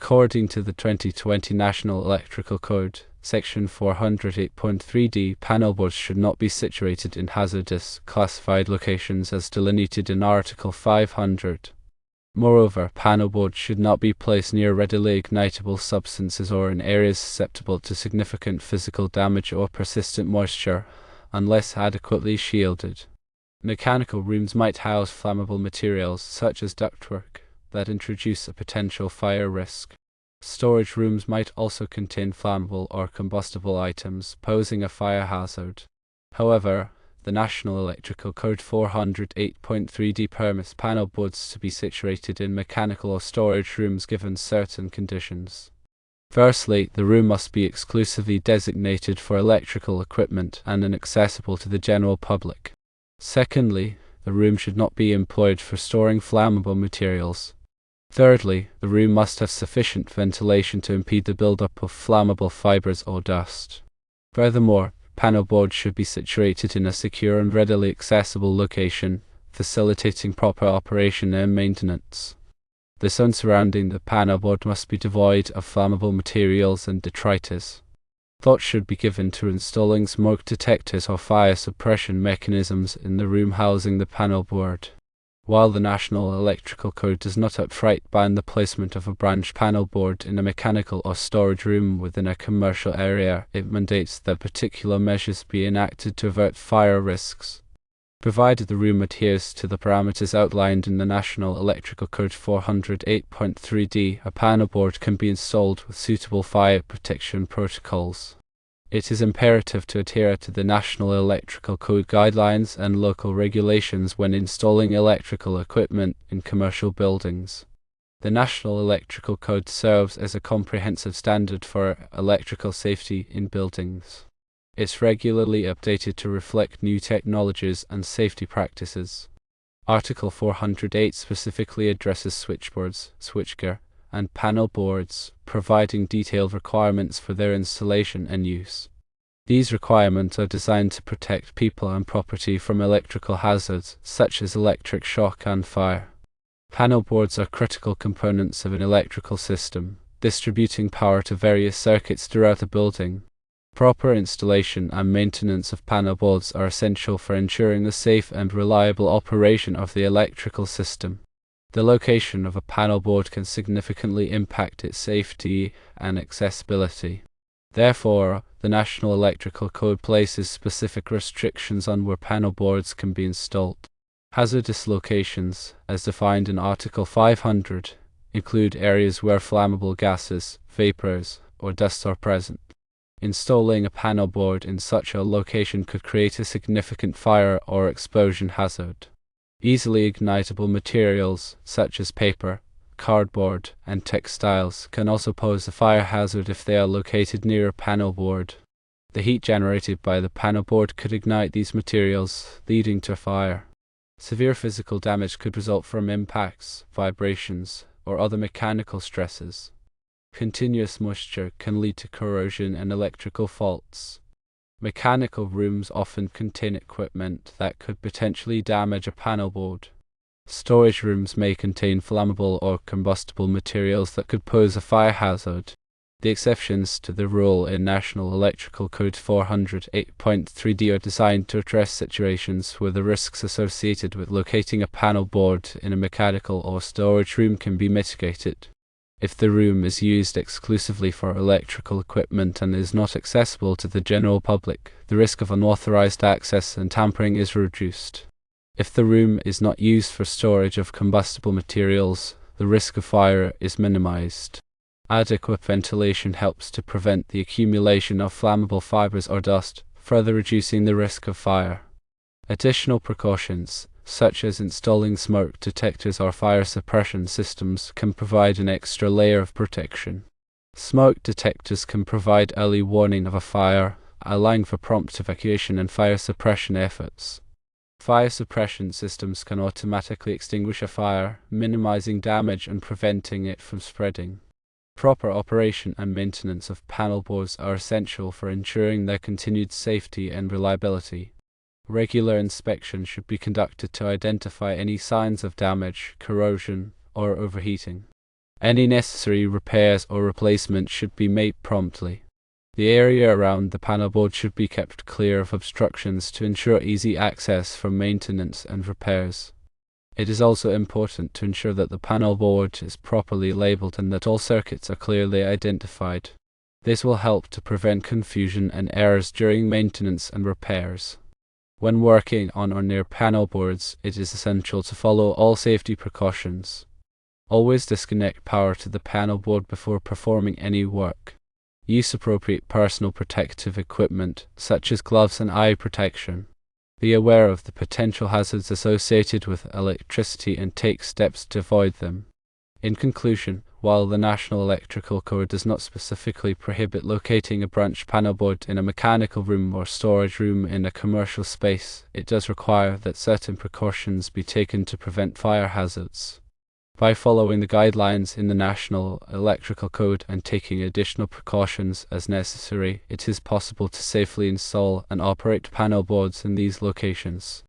According to the 2020 National Electrical Code, Section 408.3d, panelboards should not be situated in hazardous, classified locations as delineated in Article 500. Moreover, panelboards should not be placed near readily ignitable substances or in areas susceptible to significant physical damage or persistent moisture, unless adequately shielded. Mechanical rooms might house flammable materials, such as ductwork, that introduce a potential fire risk. Storage rooms might also contain flammable or combustible items, posing a fire hazard. However, the National Electrical Code 408.3d permits panelboards to be situated in mechanical or storage rooms given certain conditions. Firstly, the room must be exclusively designated for electrical equipment and inaccessible to the general public. Secondly, the room should not be employed for storing flammable materials. Thirdly, the room must have sufficient ventilation to impede the buildup of flammable fibers or dust. Furthermore, panelboards should be situated in a secure and readily accessible location, facilitating proper operation and maintenance. The zone surrounding the panelboard must be devoid of flammable materials and detritus. Thought should be given to installing smoke detectors or fire suppression mechanisms in the room housing the panelboard. While the National Electrical Code does not outright ban the placement of a branch panelboard in a mechanical or storage room within a commercial area, it mandates that particular measures be enacted to avert fire risks. Provided the room adheres to the parameters outlined in the National Electrical Code 408.3d, a panelboard can be installed with suitable fire protection protocols. It is imperative to adhere to the National Electrical Code guidelines and local regulations when installing electrical equipment in commercial buildings. The National Electrical Code serves as a comprehensive standard for electrical safety in buildings. It's regularly updated to reflect new technologies and safety practices. Article 408 specifically addresses switchboards, switchgear, and panelboards, providing detailed requirements for their installation and use. These requirements are designed to protect people and property from electrical hazards, such as electric shock and fire. Panelboards are critical components of an electrical system, distributing power to various circuits throughout a building. Proper installation and maintenance of panelboards are essential for ensuring the safe and reliable operation of the electrical system. The location of a panelboard can significantly impact its safety and accessibility. Therefore, the National Electrical Code places specific restrictions on where panelboards can be installed. Hazardous locations, as defined in Article 500, include areas where flammable gases, vapors, or dust are present. Installing a panelboard in such a location could create a significant fire or explosion hazard. Easily ignitable materials, such as paper, cardboard, and textiles, can also pose a fire hazard if they are located near a panelboard. The heat generated by the panelboard could ignite these materials, leading to a fire. Severe physical damage could result from impacts, vibrations, or other mechanical stresses. Continuous moisture can lead to corrosion and electrical faults. Mechanical rooms often contain equipment that could potentially damage a panelboard. Storage rooms may contain flammable or combustible materials that could pose a fire hazard. The exceptions to the rule in National Electrical Code 408.3d are designed to address situations where the risks associated with locating a panelboard in a mechanical or storage room can be mitigated. If the room is used exclusively for electrical equipment and is not accessible to the general public, the risk of unauthorized access and tampering is reduced. If the room is not used for storage of combustible materials, the risk of fire is minimized. Adequate ventilation helps to prevent the accumulation of flammable fibers or dust, further reducing the risk of fire. Additional precautions, such as installing smoke detectors or fire suppression systems, can provide an extra layer of protection. Smoke detectors can provide early warning of a fire, allowing for prompt evacuation and fire suppression efforts. Fire suppression systems can automatically extinguish a fire, minimizing damage and preventing it from spreading. Proper operation and maintenance of panelboards are essential for ensuring their continued safety and reliability. Regular inspection should be conducted to identify any signs of damage, corrosion, or overheating. Any necessary repairs or replacements should be made promptly. The area around the panel board should be kept clear of obstructions to ensure easy access for maintenance and repairs. It is also important to ensure that the panel board is properly labeled and that all circuits are clearly identified. This will help to prevent confusion and errors during maintenance and repairs. When working on or near panel boards, it is essential to follow all safety precautions. Always disconnect power to the panel board before performing any work. Use appropriate personal protective equipment, such as gloves and eye protection. Be aware of the potential hazards associated with electricity and take steps to avoid them. In conclusion, while the National Electrical Code does not specifically prohibit locating a branch panel board in a mechanical room or storage room in a commercial space, it does require that certain precautions be taken to prevent fire hazards. By following the guidelines in the National Electrical Code and taking additional precautions as necessary, it is possible to safely install and operate panel boards in these locations.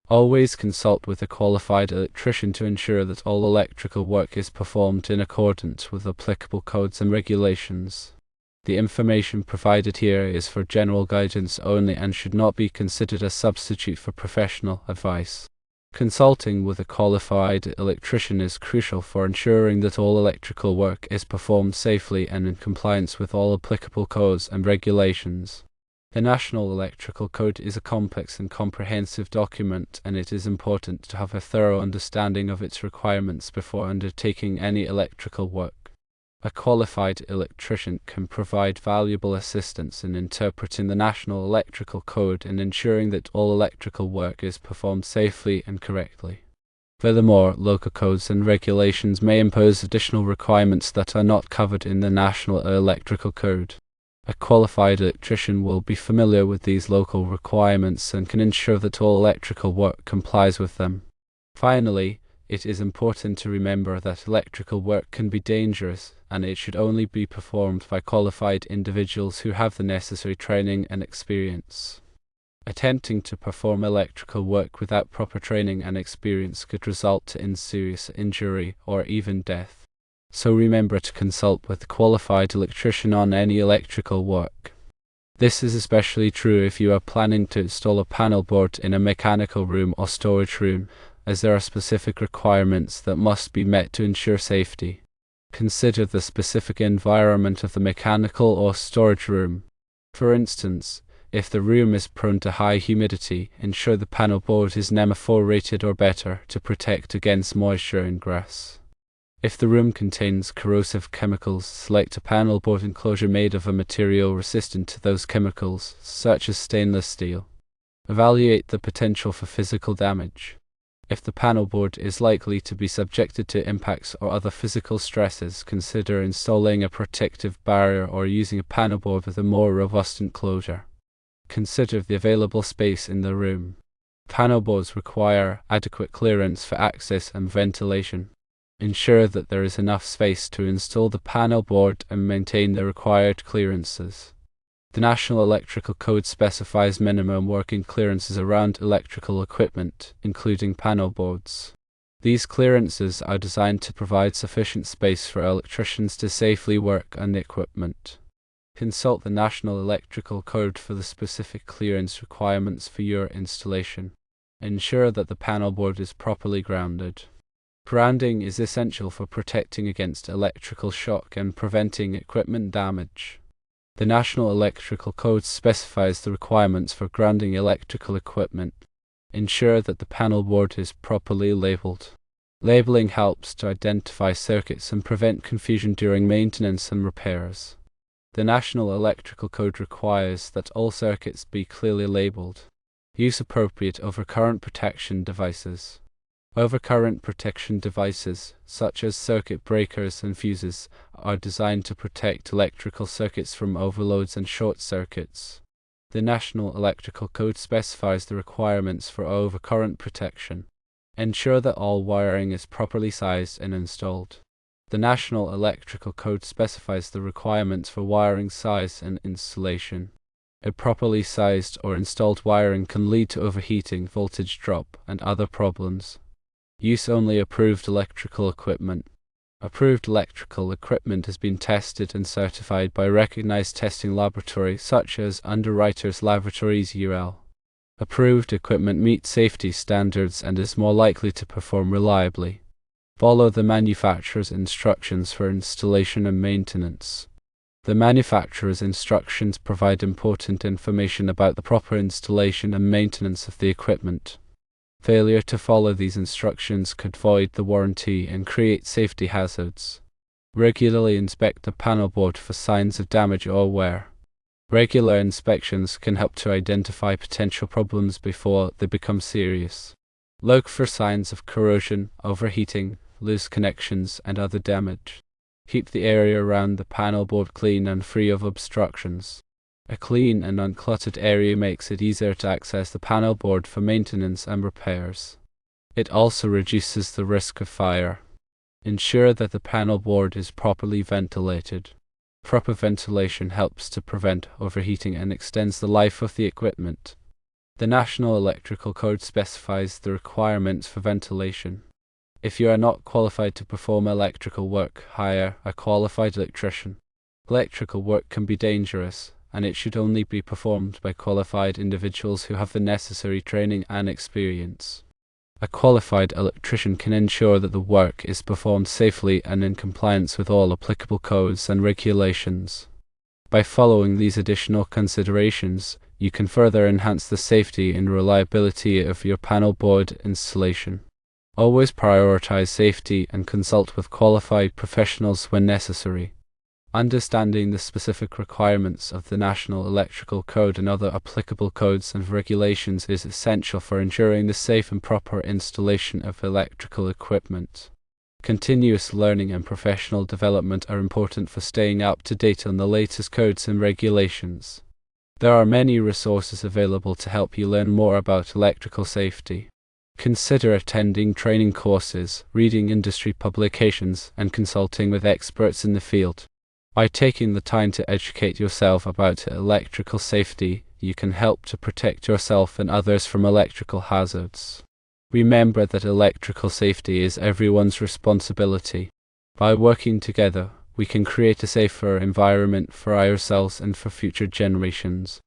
Always consult with a qualified electrician to ensure that all electrical work is performed in accordance with applicable codes and regulations. The information provided here is for general guidance only and should not be considered a substitute for professional advice. Consulting with a qualified electrician is crucial for ensuring that all electrical work is performed safely and in compliance with all applicable codes and regulations. The National Electrical Code is a complex and comprehensive document, and it is important to have a thorough understanding of its requirements before undertaking any electrical work. A qualified electrician can provide valuable assistance in interpreting the National Electrical Code and ensuring that all electrical work is performed safely and correctly. Furthermore, local codes and regulations may impose additional requirements that are not covered in the National Electrical Code. A qualified electrician will be familiar with these local requirements and can ensure that all electrical work complies with them. Finally, it is important to remember that electrical work can be dangerous, and it should only be performed by qualified individuals who have the necessary training and experience. Attempting to perform electrical work without proper training and experience could result in serious injury or even death. So remember to consult with a qualified electrician on any electrical work. This is especially true if you are planning to install a panel board in a mechanical room or storage room, as there are specific requirements that must be met to ensure safety. Consider the specific environment of the mechanical or storage room. For instance, if the room is prone to high humidity, ensure the panel board is NEMA 4 rated or better to protect against moisture ingress. If the room contains corrosive chemicals, select a panel board enclosure made of a material resistant to those chemicals, such as stainless steel. Evaluate the potential for physical damage. If the panel board is likely to be subjected to impacts or other physical stresses, consider installing a protective barrier or using a panel board with a more robust enclosure. Consider the available space in the room. Panel boards require adequate clearance for access and ventilation. Ensure that there is enough space to install the panel board and maintain the required clearances. The National Electrical Code specifies minimum working clearances around electrical equipment, including panel boards. These clearances are designed to provide sufficient space for electricians to safely work on the equipment. Consult the National Electrical Code for the specific clearance requirements for your installation. Ensure that the panel board is properly grounded. Grounding is essential for protecting against electrical shock and preventing equipment damage. The National Electrical Code specifies the requirements for grounding electrical equipment. Ensure that the panel board is properly labeled. Labeling helps to identify circuits and prevent confusion during maintenance and repairs. The National Electrical Code requires that all circuits be clearly labeled. Use appropriate overcurrent protection devices. Overcurrent protection devices, such as circuit breakers and fuses, are designed to protect electrical circuits from overloads and short circuits. The National Electrical Code specifies the requirements for overcurrent protection. Ensure that all wiring is properly sized and installed. The National Electrical Code specifies the requirements for wiring size and installation. Improperly sized or installed wiring can lead to overheating, voltage drop, and other problems. Use only approved electrical equipment. Approved electrical equipment has been tested and certified by recognized testing laboratories such as Underwriters Laboratories UL. Approved equipment meets safety standards and is more likely to perform reliably. Follow the manufacturer's instructions for installation and maintenance. The manufacturer's instructions provide important information about the proper installation and maintenance of the equipment. Failure to follow these instructions could void the warranty and create safety hazards. Regularly inspect the panel board for signs of damage or wear. Regular inspections can help to identify potential problems before they become serious. Look for signs of corrosion, overheating, loose connections, and other damage. Keep the area around the panel board clean and free of obstructions. A clean and uncluttered area makes it easier to access the panel board for maintenance and repairs. It also reduces the risk of fire. Ensure that the panel board is properly ventilated. Proper ventilation helps to prevent overheating and extends the life of the equipment. The National Electrical Code specifies the requirements for ventilation. If you are not qualified to perform electrical work, hire a qualified electrician. Electrical work can be dangerous, and it should only be performed by qualified individuals who have the necessary training and experience. A qualified electrician can ensure that the work is performed safely and in compliance with all applicable codes and regulations. By following these additional considerations, you can further enhance the safety and reliability of your panel board installation. Always prioritize safety and consult with qualified professionals when necessary. Understanding the specific requirements of the National Electrical Code and other applicable codes and regulations is essential for ensuring the safe and proper installation of electrical equipment. Continuous learning and professional development are important for staying up to date on the latest codes and regulations. There are many resources available to help you learn more about electrical safety. Consider attending training courses, reading industry publications, and consulting with experts in the field. By taking the time to educate yourself about electrical safety, you can help to protect yourself and others from electrical hazards. Remember that electrical safety is everyone's responsibility. By working together, we can create a safer environment for ourselves and for future generations.